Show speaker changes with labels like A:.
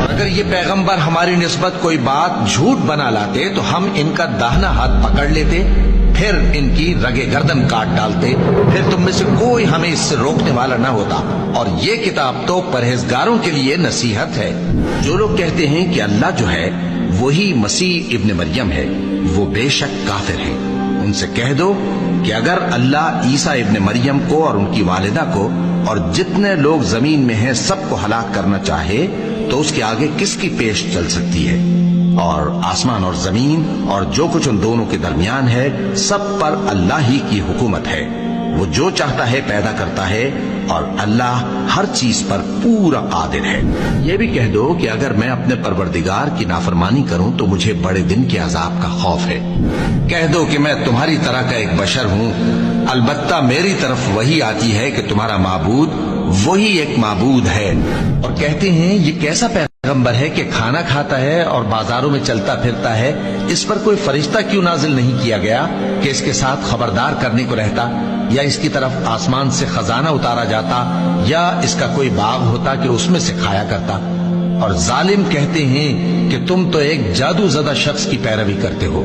A: اگر یہ پیغمبر ہماری نسبت کوئی بات جھوٹ بنا لاتے تو ہم ان کا داہنا ہاتھ پکڑ لیتے، پھر ان کی رگے گردن کاٹ ڈالتے، پھر تم میں سے کوئی ہمیں اس سے روکنے والا نہ ہوتا۔ اور یہ کتاب تو پرہیزگاروں کے لیے نصیحت ہے۔ جو لوگ کہتے ہیں کہ اللہ جو ہے وہی مسیح ابن مریم ہے، وہ بے شک کافر ہیں۔ ان سے کہہ دو کہ اگر اللہ عیسیٰ ابن مریم کو اور ان کی والدہ کو اور جتنے لوگ زمین میں ہیں سب کو ہلاک کرنا چاہے تو اس کے آگے کس کی پیش چل سکتی ہے؟ اور آسمان اور زمین اور جو کچھ ان دونوں کے درمیان ہے سب پر اللہ ہی کی حکومت ہے۔ وہ جو چاہتا ہے پیدا کرتا ہے اور اللہ ہر چیز پر پورا قادر ہے۔ یہ بھی کہہ دو کہ اگر میں اپنے پروردگار کی نافرمانی کروں تو مجھے بڑے دن کے عذاب کا خوف ہے۔ کہہ دو کہ میں تمہاری طرح کا ایک بشر ہوں، البتہ میری طرف وہی آتی ہے کہ تمہارا معبود وہی ایک معبود ہے۔ اور کہتے ہیں یہ کیسا پیغمبر ہے کہ کھانا کھاتا ہے اور بازاروں میں چلتا پھرتا ہے، اس پر کوئی فرشتہ کیوں نازل نہیں کیا گیا کہ اس کے ساتھ خبردار کرنے کو رہتا، یا اس کی طرف آسمان سے خزانہ اتارا جاتا، یا اس کا کوئی باغ ہوتا کہ اس میں سے کھایا کرتا۔ اور ظالم کہتے ہیں کہ تم تو ایک جادو زدہ شخص کی پیروی کرتے ہو۔